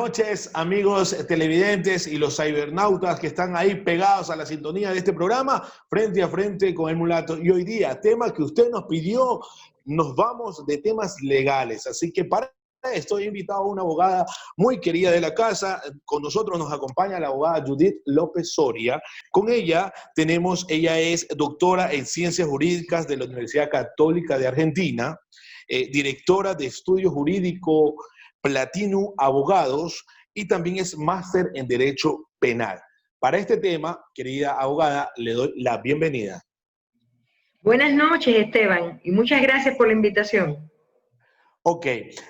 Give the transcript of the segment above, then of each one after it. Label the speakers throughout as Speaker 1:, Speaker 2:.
Speaker 1: noches, amigos televidentes y los cibernautas que están ahí pegados a la sintonía de este programa, frente a frente con el mulato. Y hoy día, tema que usted nos pidió, nos vamos de temas legales. Así que para esto he invitado a una abogada muy querida de la casa. Con nosotros nos acompaña la abogada Judith López Soria. Con ella ella es doctora en Ciencias Jurídicas de la Universidad Católica de Argentina, directora de Estudio Jurídico Platino Abogados y también es máster en Derecho Penal. Para este tema, querida abogada, le doy la bienvenida.
Speaker 2: Buenas noches, Esteban, y muchas gracias por la invitación.
Speaker 1: Ok,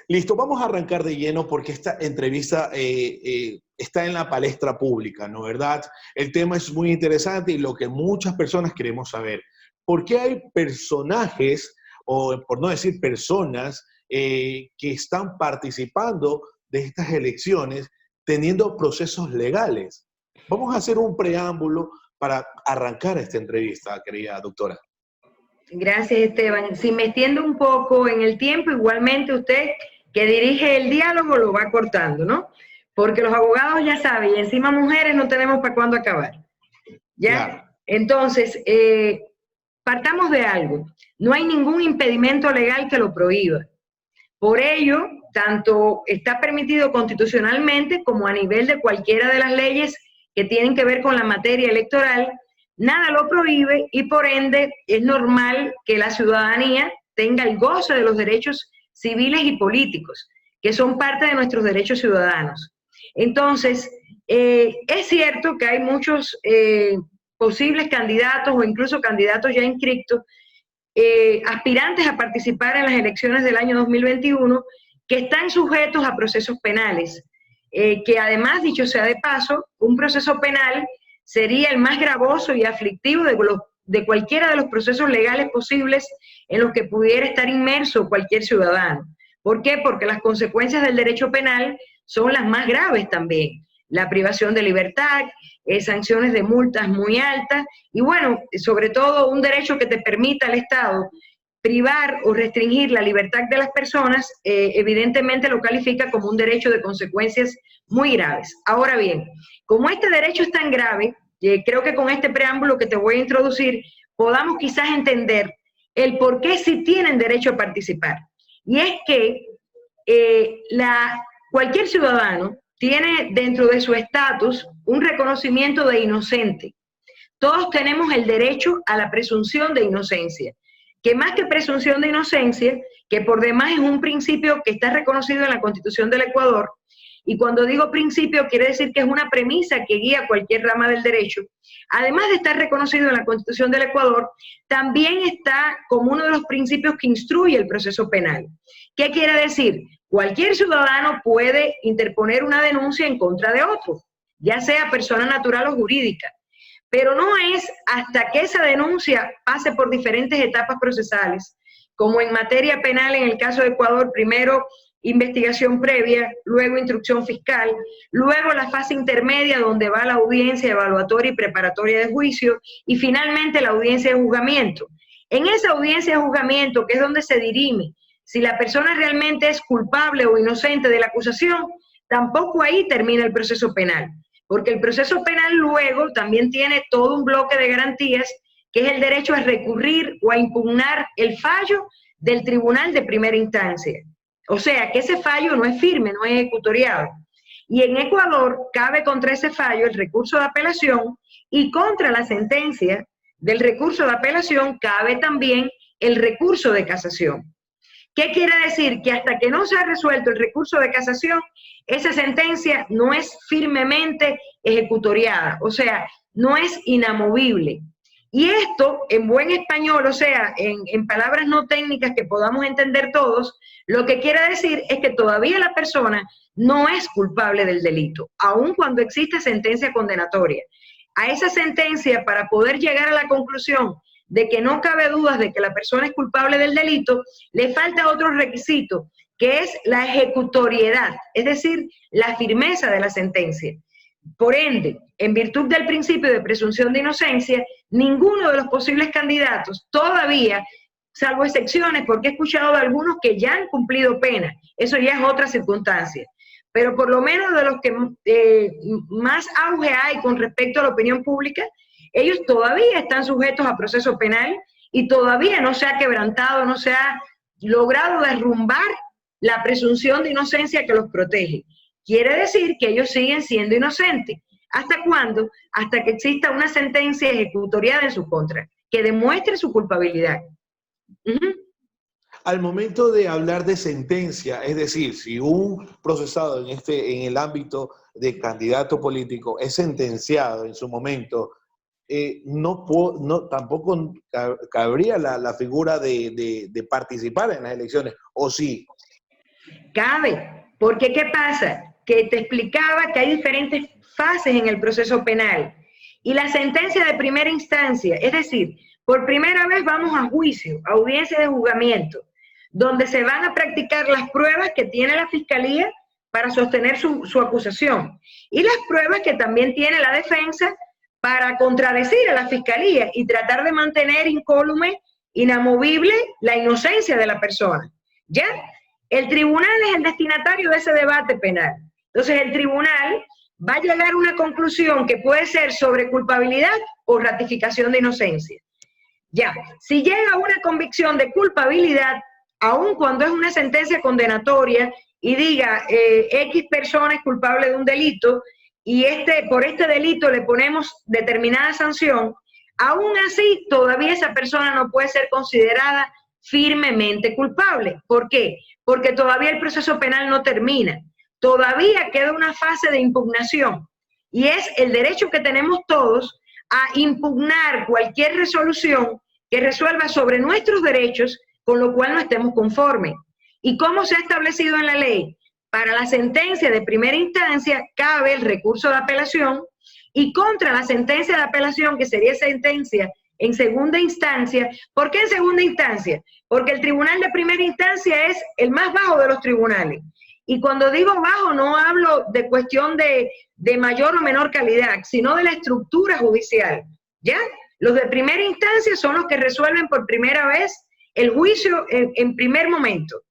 Speaker 1: listo. Vamos a arrancar de lleno porque esta entrevista está en la palestra pública, ¿no verdad? El tema es muy interesante y lo que muchas personas queremos saber. ¿Por qué hay personajes, o por no decir personas, que están participando de estas elecciones teniendo procesos legales? Vamos a hacer un preámbulo para arrancar esta entrevista, querida doctora.
Speaker 2: Gracias, Esteban. Si me extiendo un poco en el tiempo, igualmente usted que dirige el diálogo lo va cortando, ¿no? Porque los abogados ya saben, y encima mujeres no tenemos para cuándo acabar. ¿Ya? Claro. Entonces, partamos de algo. No hay ningún impedimento legal que lo prohíba. Por ello, tanto está permitido constitucionalmente como a nivel de cualquiera de las leyes que tienen que ver con la materia electoral, nada lo prohíbe y por ende es normal que la ciudadanía tenga el goce de los derechos civiles y políticos, que son parte de nuestros derechos ciudadanos. Entonces, es cierto que hay muchos posibles candidatos o incluso candidatos ya inscritos, aspirantes a participar en las elecciones del año 2021 que están sujetos a procesos penales, que además, dicho sea de paso, un proceso penal sería el más gravoso y aflictivo de cualquiera de los procesos legales posibles en los que pudiera estar inmerso cualquier ciudadano. ¿Por qué? Porque las consecuencias del derecho penal son las más graves también. La privación de libertad, sanciones de multas muy altas y bueno, sobre todo un derecho que te permita al Estado privar o restringir la libertad de las personas, evidentemente lo califica como un derecho de consecuencias muy graves. Ahora bien, como este derecho es tan grave, creo que con este preámbulo que te voy a introducir, podamos quizás entender el por qué sí tienen derecho a participar. Y es que cualquier ciudadano tiene dentro de su estatus un reconocimiento de inocente. Todos tenemos el derecho a la presunción de inocencia, que más que presunción de inocencia, que por demás es un principio que está reconocido en la Constitución del Ecuador, y cuando digo principio quiere decir que es una premisa que guía cualquier rama del derecho, además de estar reconocido en la Constitución del Ecuador, también está como uno de los principios que instruye el proceso penal. ¿Qué quiere decir? Cualquier ciudadano puede interponer una denuncia en contra de otro, ya sea persona natural o jurídica, pero no es hasta que esa denuncia pase por diferentes etapas procesales, como en materia penal en el caso de Ecuador, primero investigación previa, luego instrucción fiscal, luego la fase intermedia donde va la audiencia evaluatoria y preparatoria de juicio y finalmente la audiencia de juzgamiento. En esa audiencia de juzgamiento, que es donde se dirime si la persona realmente es culpable o inocente de la acusación, tampoco ahí termina el proceso penal, porque el proceso penal luego también tiene todo un bloque de garantías, que es el derecho a recurrir o a impugnar el fallo del tribunal de primera instancia. O sea, que ese fallo no es firme, no es ejecutoriado. Y en Ecuador cabe contra ese fallo el recurso de apelación y contra la sentencia del recurso de apelación cabe también el recurso de casación. ¿Qué quiere decir? Que hasta que no se ha resuelto el recurso de casación, esa sentencia no es firmemente ejecutoriada, o sea, no es inamovible. Y esto, en buen español, o sea, en palabras no técnicas que podamos entender todos, lo que quiere decir es que todavía la persona no es culpable del delito, aun cuando existe sentencia condenatoria. A esa sentencia, para poder llegar a la conclusión de que no cabe dudas de que la persona es culpable del delito, le falta otro requisito, que es la ejecutoriedad, es decir, la firmeza de la sentencia. Por ende, en virtud del principio de presunción de inocencia, ninguno de los posibles candidatos todavía, salvo excepciones, porque he escuchado de algunos que ya han cumplido pena, eso ya es otra circunstancia, pero por lo menos de los que más auge hay con respecto a la opinión pública, ellos todavía están sujetos a proceso penal y todavía no se ha quebrantado, no se ha logrado derrumbar la presunción de inocencia que los protege. Quiere decir que ellos siguen siendo inocentes. ¿Hasta cuándo? Hasta que exista una sentencia ejecutoriada en su contra, que demuestre su culpabilidad.
Speaker 1: Al momento de hablar de sentencia, es decir, si un procesado en el ámbito de candidato político es sentenciado en su momento, tampoco cabría la figura de participar en las elecciones, ¿o sí?
Speaker 2: Cabe, porque ¿qué pasa? Que te explicaba que hay diferentes fases en el proceso penal. Y la sentencia de primera instancia, es decir, por primera vez vamos a juicio, a audiencia de juzgamiento, donde se van a practicar las pruebas que tiene la Fiscalía para sostener su acusación y las pruebas que también tiene la defensa para contradecir a la Fiscalía y tratar de mantener incólume, inamovible, la inocencia de la persona. ¿Ya? El tribunal es el destinatario de ese debate penal. Entonces el tribunal va a llegar a una conclusión que puede ser sobre culpabilidad o ratificación de inocencia. Ya, si llega a una convicción de culpabilidad, aun cuando es una sentencia condenatoria y diga X persona es culpable de un delito y por este delito le ponemos determinada sanción, aún así todavía esa persona no puede ser considerada firmemente culpable. ¿Por qué? Porque todavía el proceso penal no termina. Todavía queda una fase de impugnación y es el derecho que tenemos todos a impugnar cualquier resolución que resuelva sobre nuestros derechos, con lo cual no estemos conformes. ¿Y cómo se ha establecido en la ley? Para la sentencia de primera instancia cabe el recurso de apelación y contra la sentencia de apelación, que sería sentencia en segunda instancia. ¿Por qué en segunda instancia? Porque el tribunal de primera instancia es el más bajo de los tribunales. Y cuando digo bajo no hablo de cuestión de mayor o menor calidad, sino de la estructura judicial, ¿ya? Los de primera instancia son los que resuelven por primera vez el juicio en primer momento.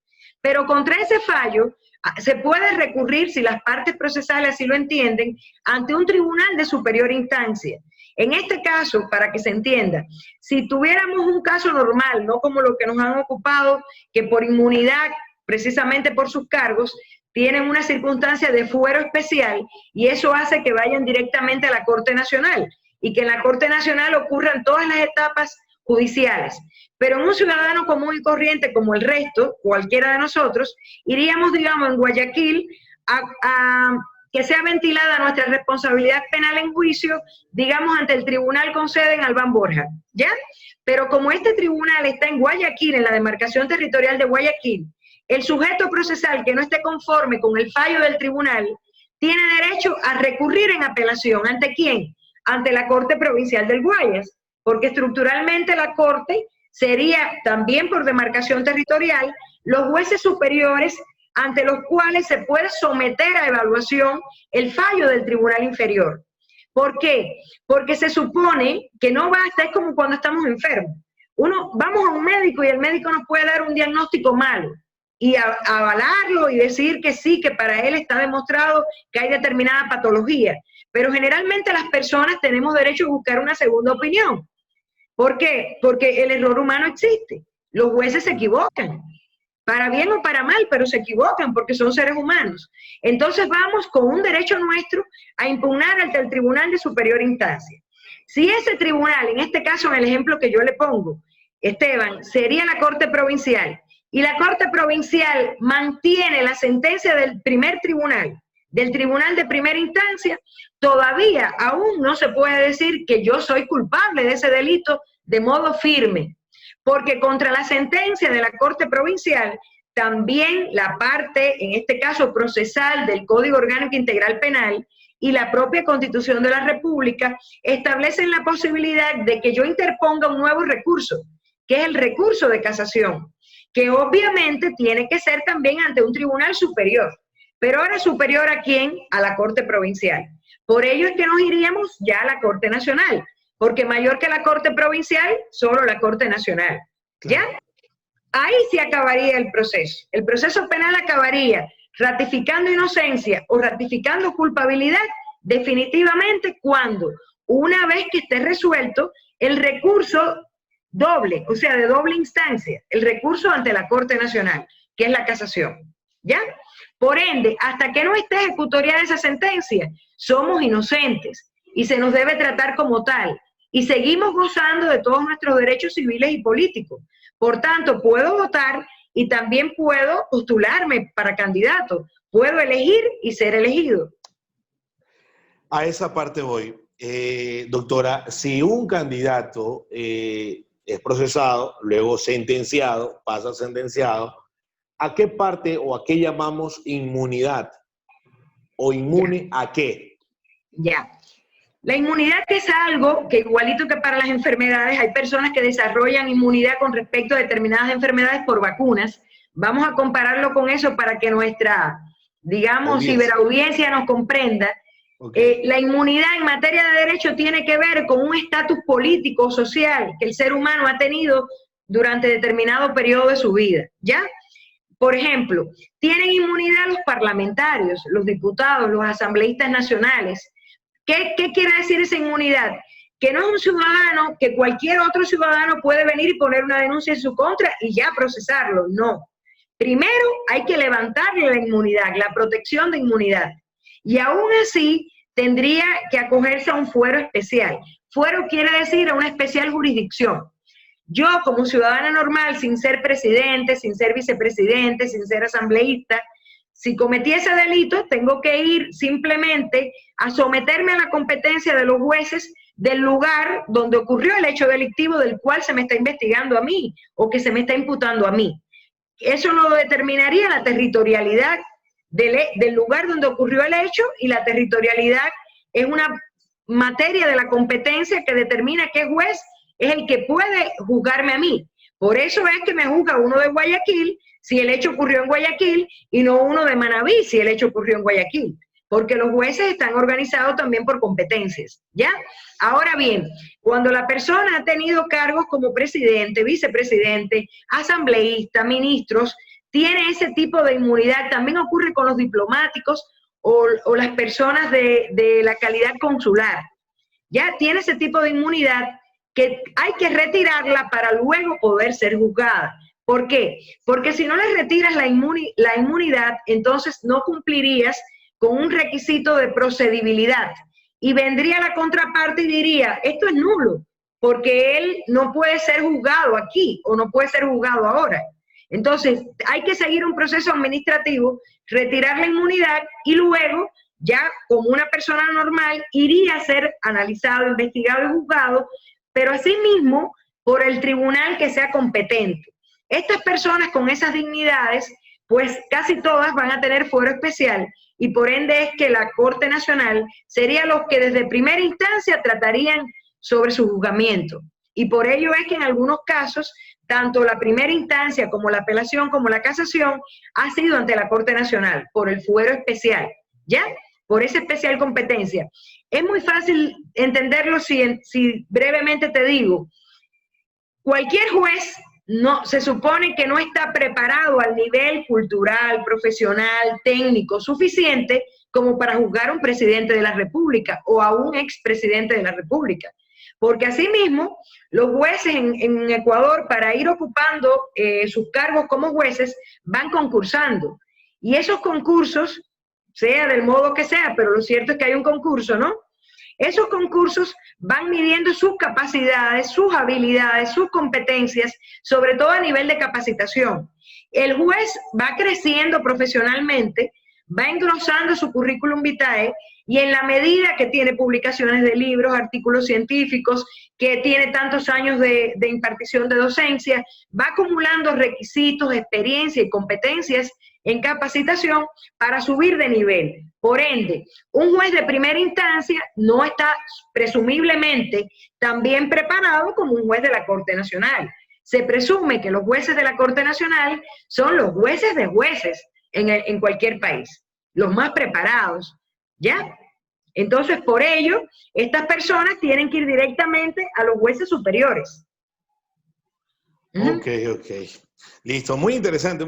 Speaker 2: Pero contra ese fallo se puede recurrir, si las partes procesales así lo entienden, ante un tribunal de superior instancia. En este caso, para que se entienda, si tuviéramos un caso normal, no como lo que nos han ocupado, que por inmunidad, precisamente por sus cargos, tienen una circunstancia de fuero especial y eso hace que vayan directamente a la Corte Nacional y que en la Corte Nacional ocurran todas las etapas judiciales. Pero en un ciudadano común y corriente como el resto, cualquiera de nosotros, iríamos, digamos, en Guayaquil a que sea ventilada nuestra responsabilidad penal en juicio, digamos, ante el tribunal con sede en Albán Borja, ¿ya? Pero como este tribunal está en Guayaquil, en la demarcación territorial de Guayaquil, el sujeto procesal que no esté conforme con el fallo del tribunal tiene derecho a recurrir en apelación. ¿Ante quién? Ante la Corte Provincial del Guayas, porque estructuralmente la Corte sería también por demarcación territorial los jueces superiores ante los cuales se puede someter a evaluación el fallo del tribunal inferior. ¿Por qué? Porque se supone que no basta, es como cuando estamos enfermos. Vamos a un médico y el médico nos puede dar un diagnóstico malo y avalarlo y decir que sí, que para él está demostrado que hay determinada patología. Pero generalmente las personas tenemos derecho a buscar una segunda opinión. ¿Por qué? Porque el error humano existe. Los jueces se equivocan, para bien o para mal, pero se equivocan porque son seres humanos. Entonces vamos con un derecho nuestro a impugnar ante el tribunal de superior instancia. Si ese tribunal, en este caso en el ejemplo que yo le pongo, Esteban, sería la Corte Provincial, y la Corte Provincial mantiene la sentencia del primer tribunal, del tribunal de primera instancia, todavía aún no se puede decir que yo soy culpable de ese delito de modo firme, porque contra la sentencia de la Corte Provincial, también la parte, en este caso procesal, del Código Orgánico Integral Penal y la propia Constitución de la República establecen la posibilidad de que yo interponga un nuevo recurso, que es el recurso de casación, que obviamente tiene que ser también ante un tribunal superior. Pero ahora superior ¿a quién? A la Corte Provincial. Por ello es que nos iríamos ya a la Corte Nacional, porque mayor que la Corte Provincial, solo la Corte Nacional. ¿Ya? Ahí sí acabaría el proceso. El proceso penal acabaría ratificando inocencia o ratificando culpabilidad, definitivamente cuando, una vez que esté resuelto, el recurso doble, o sea, de doble instancia, el recurso ante la Corte Nacional, que es la casación, ¿ya? Por ende, hasta que no esté ejecutoriada esa sentencia, somos inocentes y se nos debe tratar como tal, y seguimos gozando de todos nuestros derechos civiles y políticos. Por tanto, puedo votar y también puedo postularme para candidato, puedo elegir y ser elegido.
Speaker 1: A esa parte voy. Doctora, si un candidato es procesado, luego sentenciado, pasa sentenciado, ¿a qué parte o a qué llamamos inmunidad? ¿O inmune a qué?
Speaker 2: Ya. La inmunidad es algo que, igualito que para las enfermedades, hay personas que desarrollan inmunidad con respecto a determinadas enfermedades por vacunas. Vamos a compararlo con eso para que nuestra, digamos, ciberaudiencia nos comprenda. Okay. La inmunidad en materia de derecho tiene que ver con un estatus político o social que el ser humano ha tenido durante determinado periodo de su vida, ¿ya? Por ejemplo, tienen inmunidad los parlamentarios, los diputados, los asambleístas nacionales. ¿Qué quiere decir esa inmunidad? Que no es un ciudadano, que cualquier otro ciudadano puede venir y poner una denuncia en su contra y ya procesarlo. No. Primero hay que levantarle la inmunidad, la protección de inmunidad. Y aún así tendría que acogerse a un fuero especial. Fuero quiere decir a una especial jurisdicción. Yo, como ciudadana normal, sin ser presidente, sin ser vicepresidente, sin ser asambleísta, si cometí ese delito, tengo que ir simplemente a someterme a la competencia de los jueces del lugar donde ocurrió el hecho delictivo del cual se me está investigando a mí o que se me está imputando a mí. Eso lo determinaría la territorialidad del lugar donde ocurrió el hecho, y la territorialidad es una materia de la competencia que determina qué juez es el que puede juzgarme a mí. Por eso es que me juzga uno de Guayaquil si el hecho ocurrió en Guayaquil y no uno de Manabí si el hecho ocurrió en Guayaquil, porque los jueces están organizados también por competencias, ¿ya? Ahora bien, cuando la persona ha tenido cargos como presidente, vicepresidente, asambleísta, ministros, tiene ese tipo de inmunidad. También ocurre con los diplomáticos o las personas de la calidad consular. Ya tiene ese tipo de inmunidad que hay que retirarla para luego poder ser juzgada. ¿Por qué? Porque si no le retiras la inmunidad, entonces no cumplirías con un requisito de procedibilidad. Y vendría la contraparte y diría, esto es nulo, porque él no puede ser juzgado aquí o no puede ser juzgado ahora. Entonces, hay que seguir un proceso administrativo, retirar la inmunidad y luego, ya como una persona normal, iría a ser analizado, investigado y juzgado, pero asimismo por el tribunal que sea competente. Estas personas con esas dignidades, pues casi todas van a tener fuero especial, y por ende es que la Corte Nacional sería los que desde primera instancia tratarían sobre su juzgamiento. Y por ello es que en algunos casos, tanto la primera instancia como la apelación como la casación ha sido ante la Corte Nacional por el fuero especial, ¿ya? Por esa especial competencia. Es muy fácil entenderlo si brevemente te digo, cualquier juez no, se supone que no está preparado al nivel cultural, profesional, técnico suficiente como para juzgar a un presidente de la República o a un expresidente de la República. Porque asimismo, los jueces en Ecuador, para ir ocupando sus cargos como jueces, van concursando. Y esos concursos, sea del modo que sea, pero lo cierto es que hay un concurso, ¿no? Esos concursos van midiendo sus capacidades, sus habilidades, sus competencias, sobre todo a nivel de capacitación. El juez va creciendo profesionalmente, va engrosando su currículum vitae, y en la medida que tiene publicaciones de libros, artículos científicos, que tiene tantos años de impartición de docencia, va acumulando requisitos, experiencia y competencias en capacitación para subir de nivel. Por ende, un juez de primera instancia no está presumiblemente tan bien preparado como un juez de la Corte Nacional. Se presume que los jueces de la Corte Nacional son los jueces de jueces en cualquier país, los más preparados, ¿ya? Entonces, por ello, estas personas tienen que ir directamente a los jueces superiores.
Speaker 1: Ok. Listo, muy interesante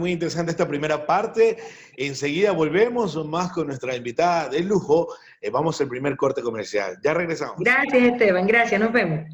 Speaker 1: esta primera parte. Enseguida volvemos más con nuestra invitada de lujo. Vamos al primer corte comercial. Ya regresamos.
Speaker 2: Gracias, Esteban. Gracias. Nos vemos.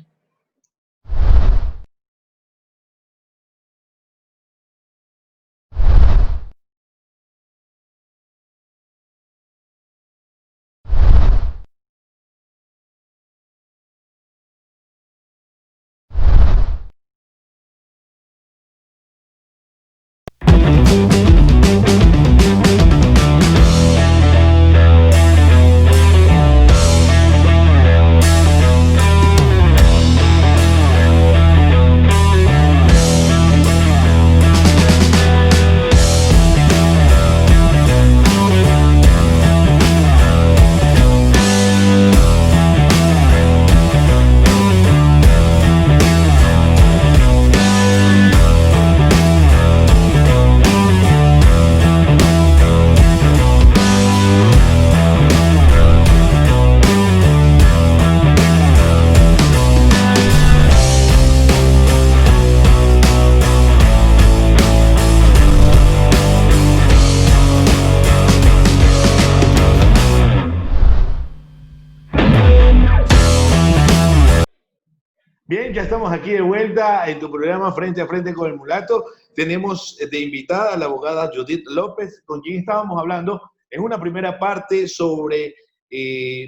Speaker 1: Bien, ya estamos aquí de vuelta en tu programa Frente a Frente con el Mulato. Tenemos de invitada a la abogada Judith López, con quien estábamos hablando en una primera parte sobre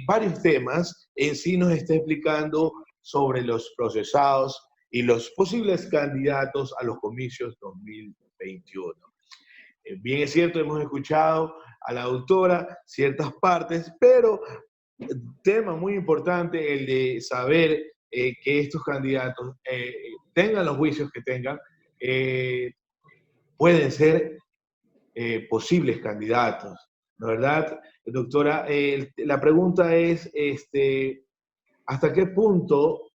Speaker 1: varios temas. En sí nos está explicando sobre los procesados y los posibles candidatos a los comicios 2021. Bien es cierto, hemos escuchado a la autora ciertas partes, pero tema muy importante el de saber que estos candidatos tengan los juicios que tengan, pueden ser posibles candidatos, ¿no es verdad? Doctora, la pregunta es, ¿hasta qué punto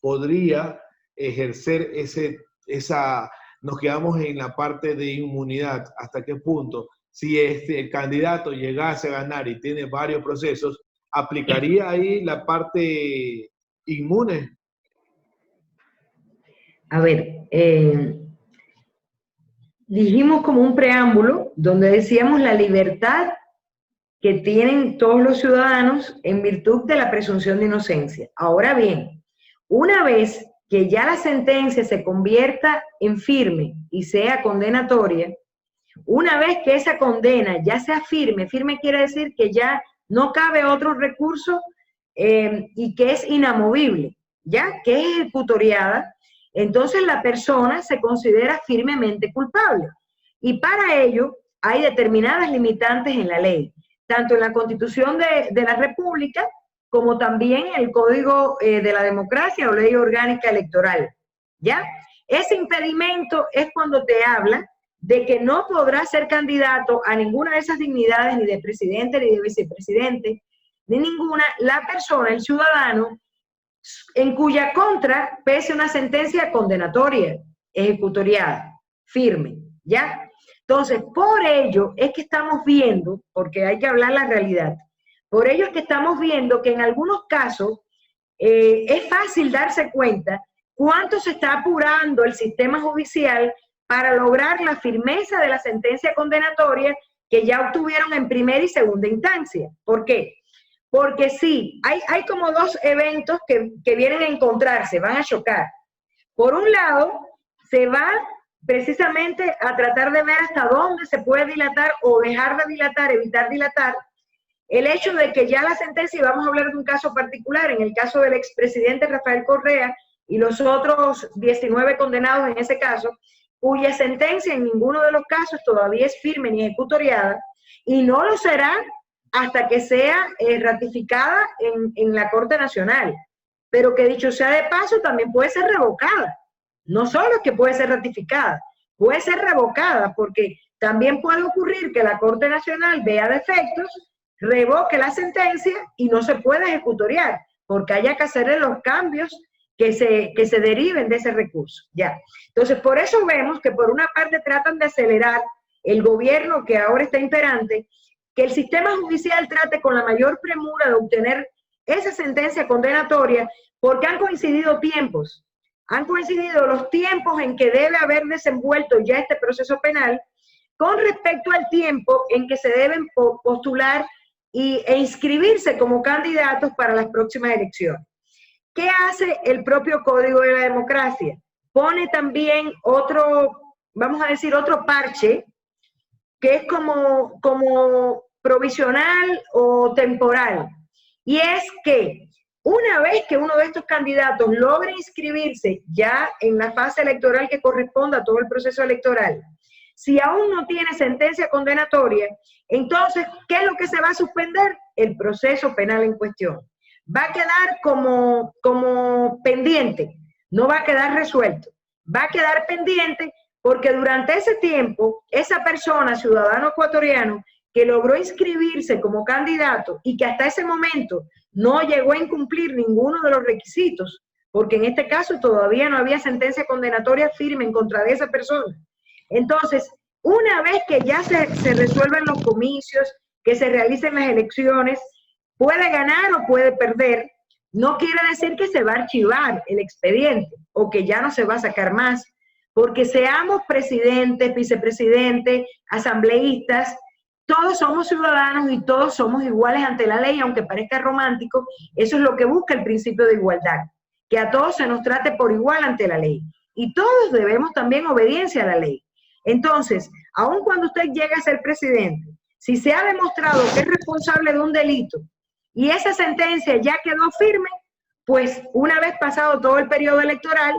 Speaker 1: podría ejercer nos quedamos en la parte de inmunidad, hasta qué punto, si el candidato llegase a ganar y tiene varios procesos, ¿aplicaría ahí la parte inmune?
Speaker 2: A ver, dijimos como un preámbulo donde decíamos la libertad que tienen todos los ciudadanos en virtud de la presunción de inocencia. Ahora bien, una vez que ya la sentencia se convierta en firme y sea condenatoria, una vez que esa condena ya sea firme, firme quiere decir que ya no cabe otro recurso y que es inamovible, ya que es ejecutoriada, entonces la persona se considera firmemente culpable. Y para ello hay determinadas limitantes en la ley, tanto en la Constitución de la República como también en el Código de la Democracia o Ley Orgánica Electoral, ¿ya? Ese impedimento es cuando te habla de que no podrá ser candidato a ninguna de esas dignidades, ni de presidente, ni de vicepresidente, ni ninguna, la persona, el ciudadano, en cuya contra pese una sentencia condenatoria, ejecutoriada, firme, ¿ya? Entonces, por ello es que estamos viendo, porque hay que hablar la realidad, por ello es que estamos viendo que en algunos casos es fácil darse cuenta cuánto se está apurando el sistema judicial para lograr la firmeza de la sentencia condenatoria que ya obtuvieron en primera y segunda instancia. ¿Por qué? Porque sí, hay como dos eventos que vienen a encontrarse, van a chocar. Por un lado, se va precisamente a tratar de ver hasta dónde se puede dilatar o dejar de dilatar, evitar dilatar, el hecho de que ya la sentencia, y vamos a hablar de un caso particular, en el caso del expresidente Rafael Correa y los otros 19 condenados en ese caso, cuya sentencia en ninguno de los casos todavía es firme ni ejecutoriada, y no lo será hasta que sea ratificada en la Corte Nacional, pero que dicho sea de paso también puede ser revocada, no solo es que puede ser ratificada, puede ser revocada, porque también puede ocurrir que la Corte Nacional vea defectos, revoque la sentencia y no se puede ejecutoriar, porque haya que hacerle los cambios que se deriven de ese recurso. Ya. Entonces, por eso vemos que por una parte tratan de acelerar el gobierno que ahora está imperante, que el sistema judicial trate con la mayor premura de obtener esa sentencia condenatoria, porque han coincidido tiempos. han coincidido los tiempos en que debe haber desenvuelto ya este proceso penal con respecto al tiempo en que se deben postular e inscribirse como candidatos para las próximas elecciones. ¿Qué hace el propio Código de la Democracia? Pone también otro, vamos a decir, otro parche, que es como provisional o temporal. Y es que una vez que uno de estos candidatos logre inscribirse ya en la fase electoral que corresponda a todo el proceso electoral, si aún no tiene sentencia condenatoria, entonces, ¿qué es lo que se va a suspender? El proceso penal en cuestión. Va a quedar como pendiente, no va a quedar resuelto, va a quedar pendiente porque durante ese tiempo, esa persona, ciudadano ecuatoriano, que logró inscribirse como candidato y que hasta ese momento no llegó a incumplir ninguno de los requisitos, porque en este caso todavía no había sentencia condenatoria firme en contra de esa persona. Entonces, una vez que ya se resuelven los comicios, que se realicen las elecciones, puede ganar o puede perder, no quiere decir que se va a archivar el expediente o que ya no se va a sacar más, porque seamos presidentes, vicepresidentes, asambleístas, todos somos ciudadanos y todos somos iguales ante la ley, aunque parezca romántico, eso es lo que busca el principio de igualdad, que a todos se nos trate por igual ante la ley. Y todos debemos también obediencia a la ley. Entonces, aun cuando usted llegue a ser presidente, si se ha demostrado que es responsable de un delito y esa sentencia ya quedó firme, pues una vez pasado todo el periodo electoral,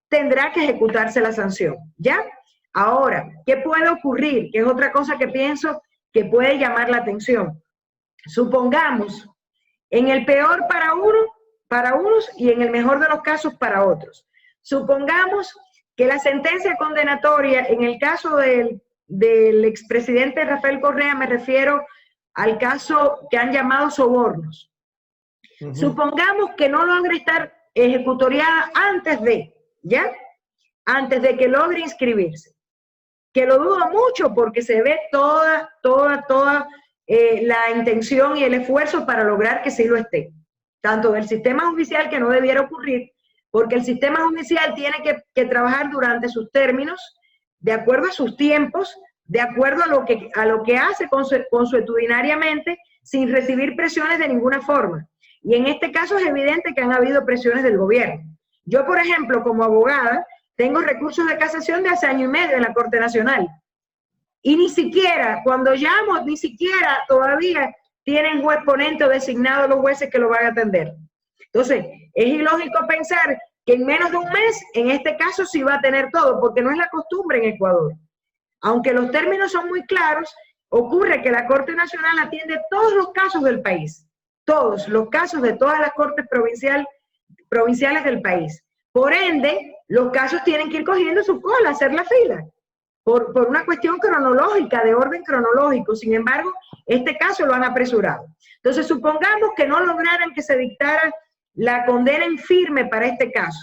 Speaker 2: tendrá que ejecutarse la sanción, ¿ya? Ahora, ¿qué puede ocurrir? Que es otra cosa que pienso que puede llamar la atención. Supongamos, en el peor para unos y en el mejor de los casos para otros. Supongamos que la sentencia condenatoria, en el caso del expresidente Rafael Correa, me refiero al caso que han llamado sobornos. Supongamos que no logre estar ejecutoriada antes de, ¿ya? Antes de que logre inscribirse. Que lo dudo mucho porque se ve toda la intención y el esfuerzo para lograr que sí lo esté. Tanto del sistema judicial, que no debiera ocurrir, porque el sistema judicial tiene que trabajar durante sus términos, de acuerdo a sus tiempos, de acuerdo a lo que hace consuetudinariamente, sin recibir presiones de ninguna forma. Y en este caso es evidente que han habido presiones del gobierno. Yo, por ejemplo, como abogada, tengo recursos de casación de hace año y medio en la Corte Nacional. Y ni siquiera, cuando llamo, ni siquiera todavía tienen juez ponente o designado los jueces que lo van a atender. Entonces, es ilógico pensar que en menos de un mes, en este caso, sí va a tener todo, porque no es la costumbre en Ecuador. Aunque los términos son muy claros, ocurre que la Corte Nacional atiende todos los casos del país, todos los casos de todas las cortes provinciales del país. Por ende, los casos tienen que ir cogiendo su cola, hacer la fila, por una cuestión cronológica, de orden cronológico. Sin embargo, este caso lo han apresurado. Entonces, supongamos que no lograran que se dictara la condena en firme para este caso,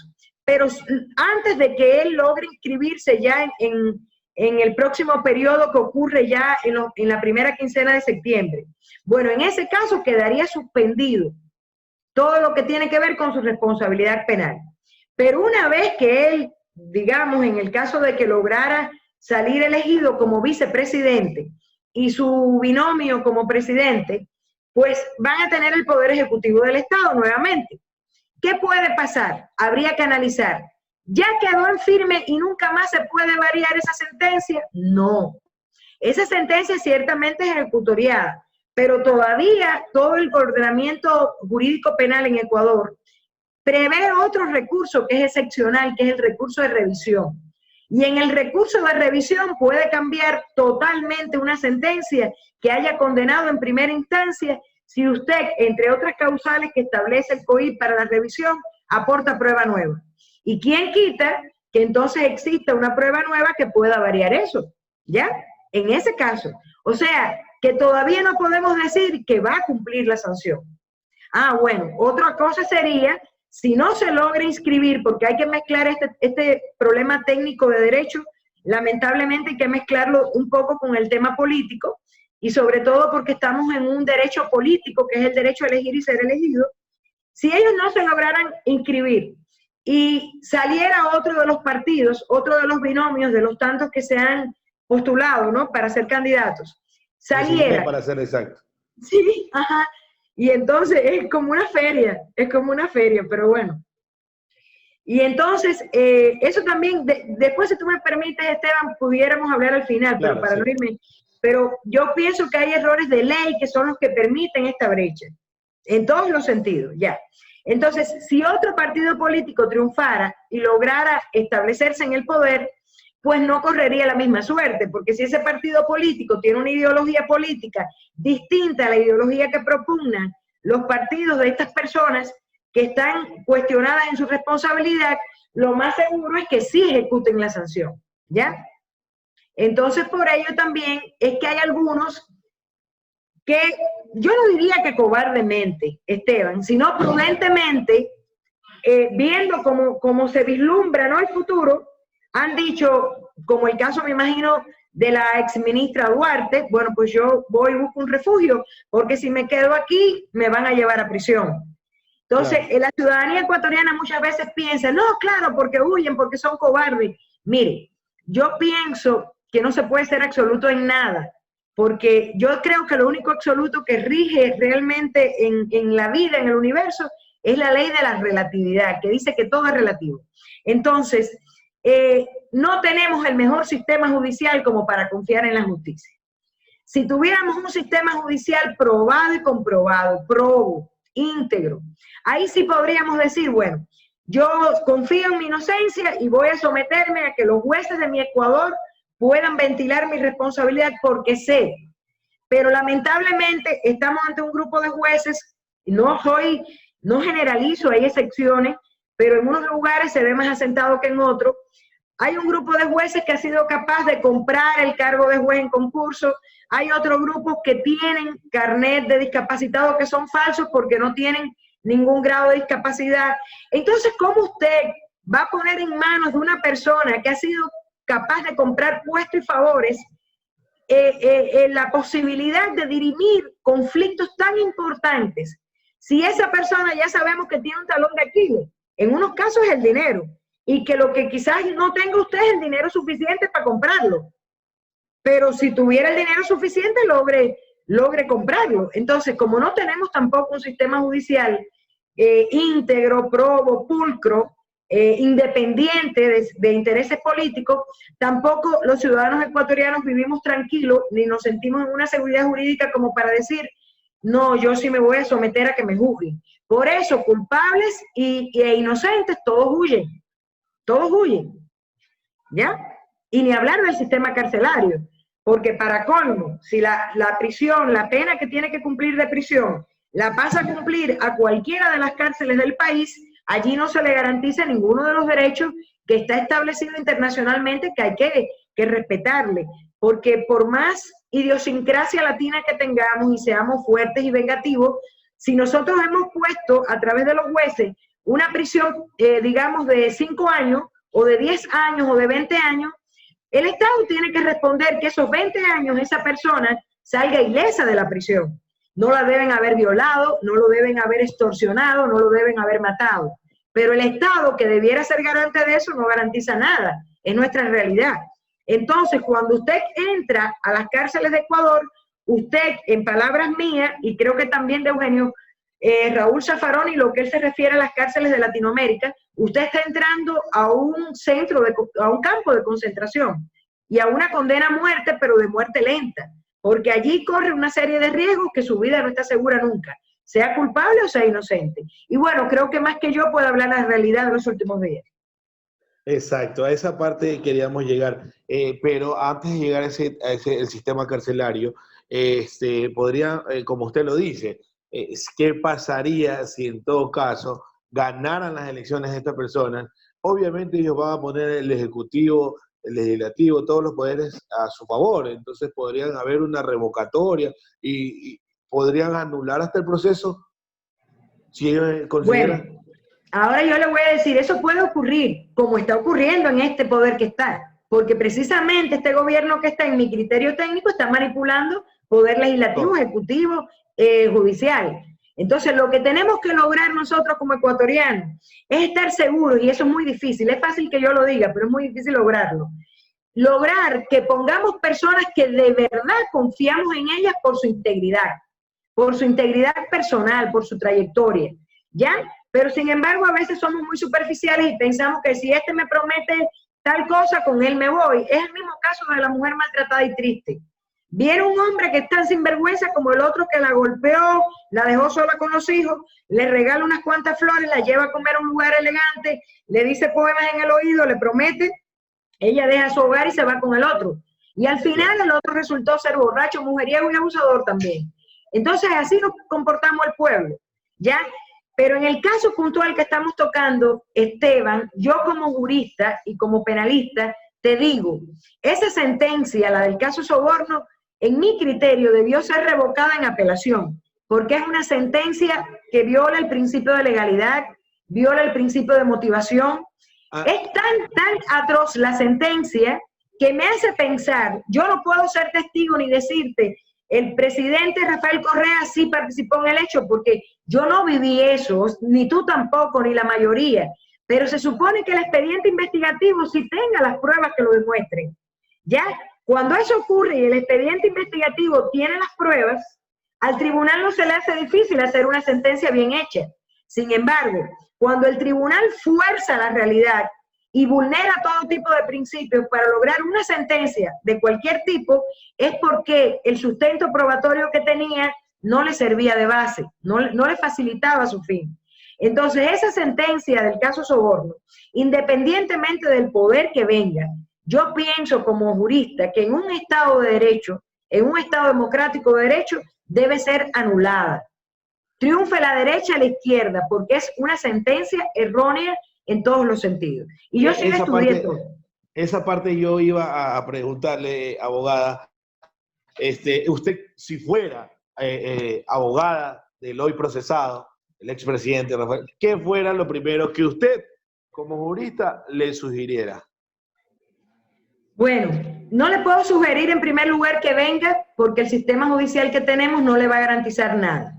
Speaker 2: pero antes de que él logre inscribirse ya en el próximo periodo que ocurre ya en la primera quincena de septiembre. Bueno, en ese caso quedaría suspendido todo lo que tiene que ver con su responsabilidad penal. Pero una vez que él, digamos, en el caso de que lograra salir elegido como vicepresidente y su binomio como presidente, pues van a tener el poder ejecutivo del Estado nuevamente. ¿Qué puede pasar? Habría que analizar. ¿Ya quedó en firme y nunca más se puede variar esa sentencia? No. Esa sentencia ciertamente es ejecutoriada, pero todavía todo el ordenamiento jurídico penal en Ecuador prevé otro recurso que es excepcional, que es el recurso de revisión. Y en el recurso de revisión puede cambiar totalmente una sentencia que haya condenado en primera instancia si usted, entre otras causales que establece el COIP para la revisión, aporta prueba nueva. ¿Y quién quita que entonces exista una prueba nueva que pueda variar eso? ¿Ya? En ese caso. O sea, que todavía no podemos decir que va a cumplir la sanción. Ah, bueno, otra cosa sería, si no se logra inscribir, porque hay que mezclar este problema técnico de derecho, lamentablemente hay que mezclarlo un poco con el tema político, y sobre todo porque estamos en un derecho político, que es el derecho a elegir y ser elegido. Si ellos no se lograran inscribir, y saliera otro de los partidos, otro de los binomios, de los tantos que se han postulado, ¿no?, para ser candidatos, saliera.
Speaker 1: Para ser exacto.
Speaker 2: Sí, ajá. Y entonces es como una feria, pero bueno. Y entonces, eso también, después si tú me permites, Esteban, pudiéramos hablar al final, claro, pero para sí, no irme. Pero yo pienso que hay errores de ley que son los que permiten esta brecha, en todos los sentidos, ya. Entonces, si otro partido político triunfara y lograra establecerse en el poder, pues no correría la misma suerte, porque si ese partido político tiene una ideología política distinta a la ideología que propugnan los partidos de estas personas que están cuestionadas en su responsabilidad, lo más seguro es que sí ejecuten la sanción, ¿ya? Entonces, por ello también es que hay algunos que, yo no diría que cobardemente, Esteban, sino prudentemente, viendo cómo se vislumbra, ¿no?, el futuro, han dicho, como el caso, me imagino, de la exministra Duarte, bueno, pues yo voy y busco un refugio, porque si me quedo aquí, me van a llevar a prisión. Entonces, claro, la ciudadanía ecuatoriana muchas veces piensa, no, claro, porque huyen, porque son cobardes. Mire, yo pienso que no se puede ser absoluto en nada, porque yo creo que lo único absoluto que rige realmente en la vida, en el universo, es la ley de la relatividad, que dice que todo es relativo. Entonces, no tenemos el mejor sistema judicial como para confiar en la justicia. Si tuviéramos un sistema judicial probado y comprobado, probo, íntegro, ahí sí podríamos decir, bueno, yo confío en mi inocencia y voy a someterme a que los jueces de mi Ecuador puedan ventilar mi responsabilidad porque sé. Pero lamentablemente estamos ante un grupo de jueces, no generalizo, hay excepciones, pero en unos lugares se ve más asentado que en otros. Hay un grupo de jueces que ha sido capaz de comprar el cargo de juez en concurso. Hay otros grupos que tienen carnet de discapacitado que son falsos porque no tienen ningún grado de discapacidad. Entonces, ¿cómo usted va a poner en manos de una persona que ha sido capaz de comprar puestos y favores la posibilidad de dirimir conflictos tan importantes? Si esa persona ya sabemos que tiene un talón de Aquiles, en unos casos es el dinero, y que lo que quizás no tenga usted es el dinero suficiente para comprarlo, pero si tuviera el dinero suficiente logre comprarlo. Entonces, como no tenemos tampoco un sistema judicial íntegro, probo, pulcro, independiente de intereses políticos, tampoco los ciudadanos ecuatorianos vivimos tranquilos, ni nos sentimos en una seguridad jurídica como para decir, no, yo sí me voy a someter a que me juzguen. Por eso, culpables e inocentes, todos huyen, ¿ya? Y ni hablar del sistema carcelario, porque para colmo, si la prisión, la pena que tiene que cumplir de prisión, la pasa a cumplir a cualquiera de las cárceles del país, allí no se le garantiza ninguno de los derechos que está establecido internacionalmente que hay que respetarle, porque por más idiosincrasia latina que tengamos y seamos fuertes y vengativos, si nosotros hemos puesto a través de los jueces una prisión, digamos, de 5 años, o de 10 años, o de 20 años, el Estado tiene que responder que esos 20 años esa persona salga ilesa de la prisión. No la deben haber violado, no lo deben haber extorsionado, no lo deben haber matado. Pero el Estado, que debiera ser garante de eso, no garantiza nada. Es nuestra realidad. Entonces, cuando usted entra a las cárceles de Ecuador, usted, en palabras mías, y creo que también de Eugenio Raúl Zaffaroni, lo que él se refiere a las cárceles de Latinoamérica, usted está entrando a un a un campo de concentración y a una condena a muerte, pero de muerte lenta, porque allí corre una serie de riesgos que su vida no está segura nunca, sea culpable o sea inocente. Y bueno, creo que más que yo puedo hablar la realidad de los últimos días.
Speaker 1: Exacto, a esa parte queríamos llegar, pero antes de llegar a el sistema carcelario, podría, como usted lo dice, ¿qué pasaría si en todo caso ganaran las elecciones de estas personas? Obviamente ellos van a poner el ejecutivo, el legislativo, todos los poderes a su favor, entonces podrían haber una revocatoria y podrían anular hasta el proceso si ellos consideran...
Speaker 2: Bueno, ahora yo le voy a decir, eso puede ocurrir, como está ocurriendo en este poder que está, porque precisamente este gobierno que está, en mi criterio técnico, está manipulando poder legislativo, ejecutivo, judicial. Entonces, lo que tenemos que lograr nosotros como ecuatorianos es estar seguros, y eso es muy difícil. Es fácil que yo lo diga, pero es muy difícil lograrlo. Lograr que pongamos personas que de verdad confiamos en ellas por su integridad personal, por su trayectoria, ¿ya? Pero sin embargo, a veces somos muy superficiales y pensamos que si este me promete tal cosa, con él me voy. Es el mismo caso de la mujer maltratada y triste. Viene un hombre que es tan sinvergüenza como el otro que la golpeó, la dejó sola con los hijos, le regala unas cuantas flores, la lleva a comer a un lugar elegante, le dice poemas en el oído, le promete, ella deja su hogar y se va con el otro. Y al final el otro resultó ser borracho, mujeriego y abusador también. Entonces así nos comportamos el pueblo, ¿ya? Pero en el caso puntual que estamos tocando, Esteban, yo como jurista y como penalista, te digo, esa sentencia, la del caso Soborno, en mi criterio debió ser revocada en apelación, porque es una sentencia que viola el principio de legalidad, viola el principio de motivación. Es tan atroz la sentencia que me hace pensar, yo no puedo ser testigo ni decirte, el presidente Rafael Correa sí participó en el hecho, porque yo no viví eso, ni tú tampoco, ni la mayoría, pero se supone que el expediente investigativo sí tenga las pruebas que lo demuestren, ¿ya? Cuando eso ocurre y el expediente investigativo tiene las pruebas, al tribunal no se le hace difícil hacer una sentencia bien hecha. Sin embargo, cuando el tribunal fuerza la realidad y vulnera todo tipo de principios para lograr una sentencia de cualquier tipo, es porque el sustento probatorio que tenía no le servía de base, no le facilitaba su fin. Entonces, esa sentencia del caso Soborno, independientemente del poder que venga, yo pienso como jurista que en un Estado de Derecho, en un Estado democrático de derecho, debe ser anulada. Triunfe la derecha a la izquierda, porque es una sentencia errónea en todos los sentidos. Y yo sí la estudié todo.
Speaker 1: Esa parte yo iba a preguntarle, abogada, usted si fuera abogada del hoy procesado, el expresidente Rafael, ¿qué fuera lo primero que usted como jurista le sugiriera?
Speaker 2: Bueno, no le puedo sugerir en primer lugar que venga porque el sistema judicial que tenemos no le va a garantizar nada.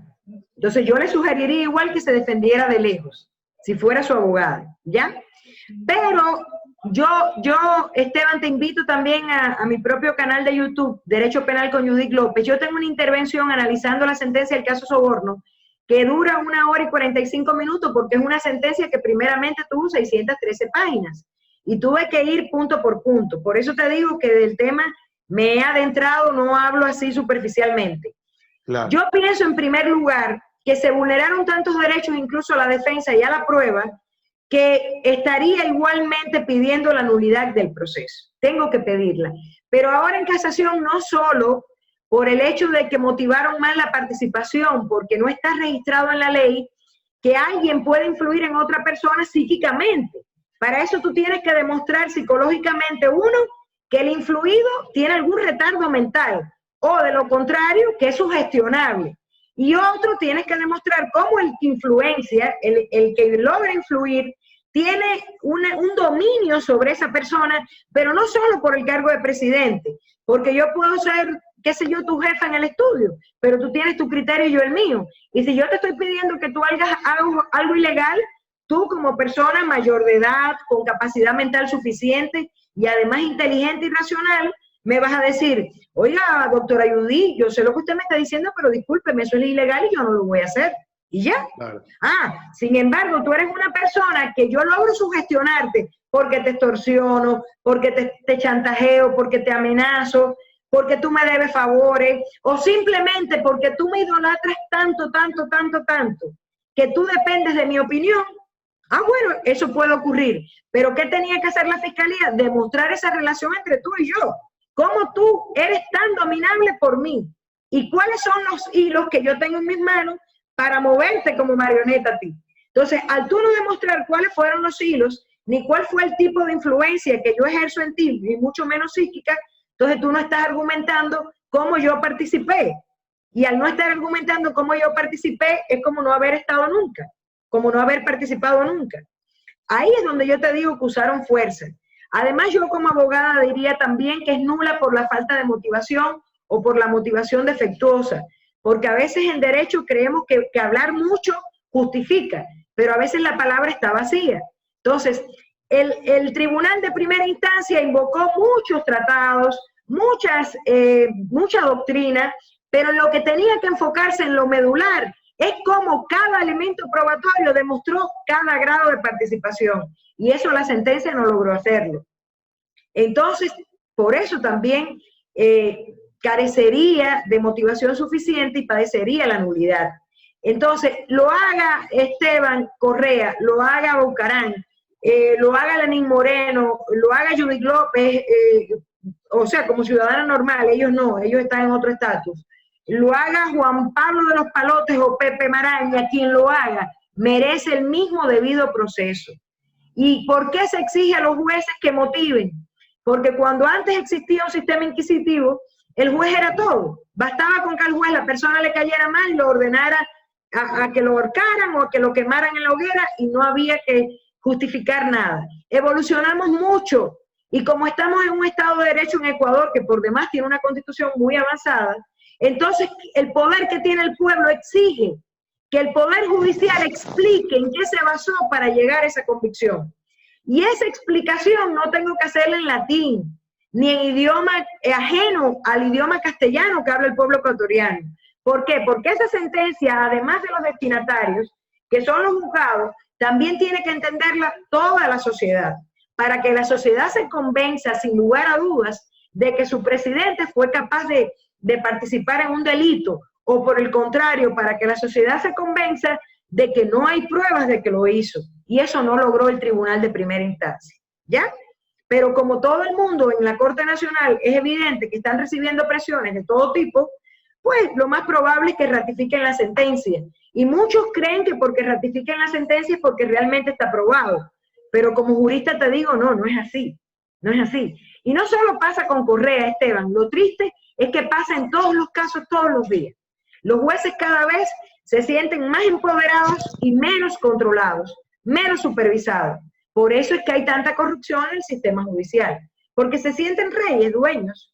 Speaker 2: Entonces yo le sugeriría igual que se defendiera de lejos, si fuera su abogada, ¿ya? Pero yo, Esteban, te invito también a mi propio canal de YouTube, Derecho Penal con Judith López. Yo tengo una intervención analizando la sentencia del caso Soborno que dura 1 hora y 45 minutos porque es una sentencia que primeramente tuvo 613 páginas. Y tuve que ir punto por punto. Por eso te digo que del tema me he adentrado, no hablo así superficialmente. Claro. Yo pienso en primer lugar que se vulneraron tantos derechos, incluso a la defensa y a la prueba, que estaría igualmente pidiendo la nulidad del proceso. Tengo que pedirla. Pero ahora en casación no solo por el hecho de que motivaron mal la participación, porque no está registrado en la ley que alguien puede influir en otra persona psíquicamente. Para eso tú tienes que demostrar psicológicamente, uno, que el influido tiene algún retardo mental, o de lo contrario, que es sugestionable. Y otro, tienes que demostrar cómo el que influencia, el que logra influir, tiene un dominio sobre esa persona, pero no solo por el cargo de presidente, porque yo puedo ser, qué sé yo, tu jefa en el estudio, pero tú tienes tu criterio y yo el mío. Y si yo te estoy pidiendo que tú hagas algo ilegal, tú como persona mayor de edad, con capacidad mental suficiente y además inteligente y racional, me vas a decir, oiga, doctora Judith, yo sé lo que usted me está diciendo, pero discúlpeme, eso es ilegal y yo no lo voy a hacer. Y ya. Claro. Sin embargo, tú eres una persona que yo logro sugestionarte porque te extorsiono, porque te chantajeo, porque te amenazo, porque tú me debes favores, o simplemente porque tú me idolatras tanto, que tú dependes de mi opinión. Bueno, eso puede ocurrir. Pero ¿qué tenía que hacer la fiscalía? Demostrar esa relación entre tú y yo. ¿Cómo tú eres tan dominable por mí? ¿Y cuáles son los hilos que yo tengo en mis manos para moverte como marioneta a ti? Entonces, al tú no demostrar cuáles fueron los hilos, ni cuál fue el tipo de influencia que yo ejerzo en ti, ni mucho menos psíquica, entonces tú no estás argumentando cómo yo participé. Y al no estar argumentando cómo yo participé, es como no haber estado nunca, como no haber participado nunca. Ahí es donde yo te digo que usaron fuerza. Además, yo como abogada diría también que es nula por la falta de motivación o por la motivación defectuosa, porque a veces en derecho creemos que hablar mucho justifica, pero a veces la palabra está vacía. Entonces, el Tribunal de Primera Instancia invocó muchos tratados, mucha doctrina, pero lo que tenía que enfocarse en lo medular es cómo cada elemento probatorio demostró cada grado de participación, y eso la sentencia no logró hacerlo. Entonces, por eso también carecería de motivación suficiente y padecería la nulidad. Entonces, lo haga Esteban Correa, lo haga Bucarán, lo haga Lenín Moreno, lo haga Judith López, o sea, como ciudadana normal, ellos no, ellos están en otro estatus. Lo haga Juan Pablo de los Palotes o Pepe Maraña, quien lo haga, merece el mismo debido proceso. ¿Y por qué se exige a los jueces que motiven? Porque cuando antes existía un sistema inquisitivo, el juez era todo. Bastaba con que al juez la persona le cayera mal y lo ordenara a que lo ahorcaran o a que lo quemaran en la hoguera, y no había que justificar nada. Evolucionamos mucho, y como estamos en un Estado de Derecho en Ecuador, que por demás tiene una constitución muy avanzada, entonces el poder que tiene el pueblo exige que el Poder Judicial explique en qué se basó para llegar a esa convicción. Y esa explicación no tengo que hacerla en latín, ni en idioma ajeno al idioma castellano que habla el pueblo ecuatoriano. ¿Por qué? Porque esa sentencia, además de los destinatarios, que son los juzgados, también tiene que entenderla toda la sociedad, para que la sociedad se convenza, sin lugar a dudas, de que su presidente fue capaz de participar en un delito, o por el contrario, para que la sociedad se convenza de que no hay pruebas de que lo hizo. Y eso no logró el Tribunal de Primera Instancia, ¿ya? Pero como todo el mundo en la Corte Nacional es evidente que están recibiendo presiones de todo tipo, pues lo más probable es que ratifiquen la sentencia. Y muchos creen que porque ratifiquen la sentencia es porque realmente está aprobado. Pero como jurista te digo, no, no es así. No es así. Y no solo pasa con Correa, Esteban. Lo triste es que pasa en todos los casos, todos los días. Los jueces cada vez se sienten más empoderados y menos controlados, menos supervisados. Por eso es que hay tanta corrupción en el sistema judicial, porque se sienten reyes, dueños,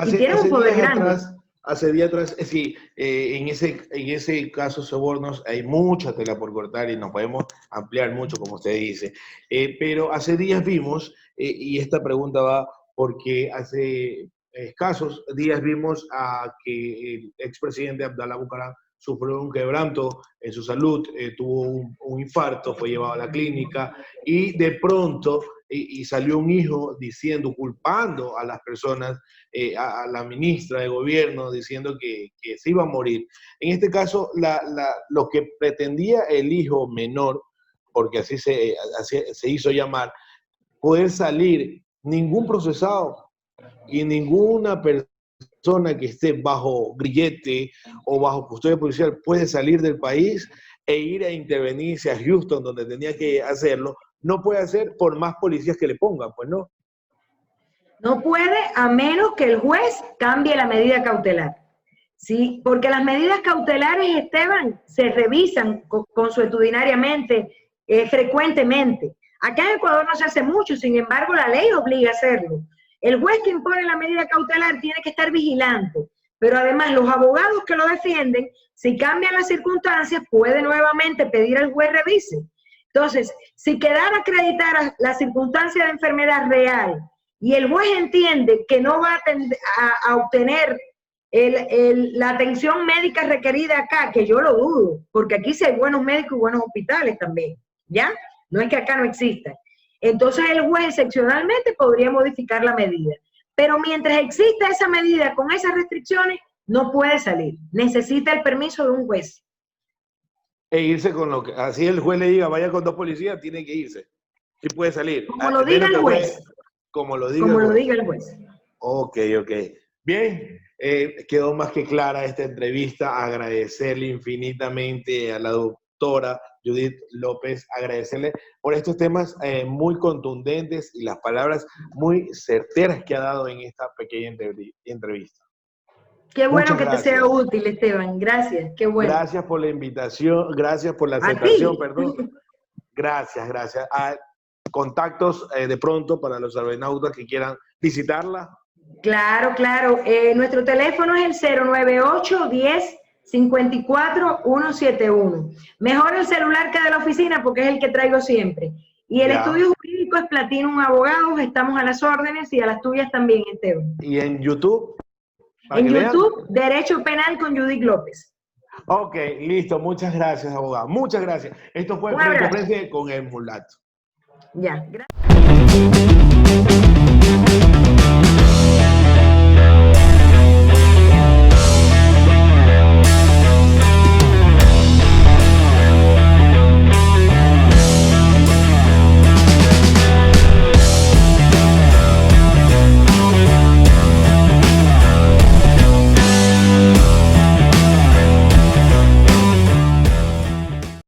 Speaker 2: y tienen un poder grande.
Speaker 1: Hace días atrás, sí, en ese caso sobornos hay mucha tela por cortar y nos podemos ampliar mucho, como usted dice. Pero hace días vimos, y esta pregunta va porque hace escasos días vimos a que el expresidente Abdalá Bucaram sufrió un quebranto en su salud, tuvo un infarto, fue llevado a la clínica, y de pronto y salió un hijo diciendo, culpando a las personas, a la ministra de gobierno, diciendo que se iba a morir. En este caso, lo que pretendía el hijo menor, porque así se hizo llamar, poder salir, ningún procesado y ninguna persona que esté bajo grillete o bajo custodia policial puede salir del país e ir a intervenirse a Houston, donde tenía que hacerlo. No puede hacer por más policías que le pongan, pues no.
Speaker 2: No puede, a menos que el juez cambie la medida cautelar. Sí, porque las medidas cautelares, Esteban, se revisan consuetudinariamente, frecuentemente. Acá en Ecuador no se hace mucho, sin embargo, la ley obliga a hacerlo. El juez que impone la medida cautelar tiene que estar vigilante, pero además los abogados que lo defienden, si cambian las circunstancias, puede nuevamente pedir al juez revise. Entonces, si quedara acreditada la circunstancia de enfermedad real y el juez entiende que no va a obtener la atención médica requerida acá, que yo lo dudo, porque aquí sí hay buenos médicos y buenos hospitales también, ¿ya? No es que acá no exista. Entonces el juez excepcionalmente podría modificar la medida. Pero mientras exista esa medida con esas restricciones, no puede salir. Necesita el permiso de un juez.
Speaker 1: E irse con lo que, así el juez le diga, vaya con 2 policías, tiene que irse. Sí puede salir.
Speaker 2: Como lo diga el juez.
Speaker 1: Como lo diga
Speaker 2: el juez.
Speaker 1: Ok. Bien, quedó más que clara esta entrevista. Agradecerle infinitamente a la doctora Judith López, agradecerle por estos temas muy contundentes y las palabras muy certeras que ha dado en esta pequeña entrevista.
Speaker 2: Qué bueno que te sea útil, Esteban. Gracias, qué bueno.
Speaker 1: Gracias por la invitación, gracias por la aceptación, perdón. Gracias. Contactos de pronto para los albernautas que quieran visitarla.
Speaker 2: Claro, claro. Nuestro teléfono es el 098-10-54-171. Mejor el celular que de la oficina porque es el que traigo siempre. Y el estudio jurídico es Platinum Abogados. Estamos a las órdenes y a las tuyas también, Esteban.
Speaker 1: ¿Y en YouTube?
Speaker 2: En YouTube, Derecho Penal con Judith López.
Speaker 1: Ok, listo. Muchas gracias, abogado. Muchas gracias. Esto fue Frente a Frente con El Mulato.
Speaker 2: Ya, gracias.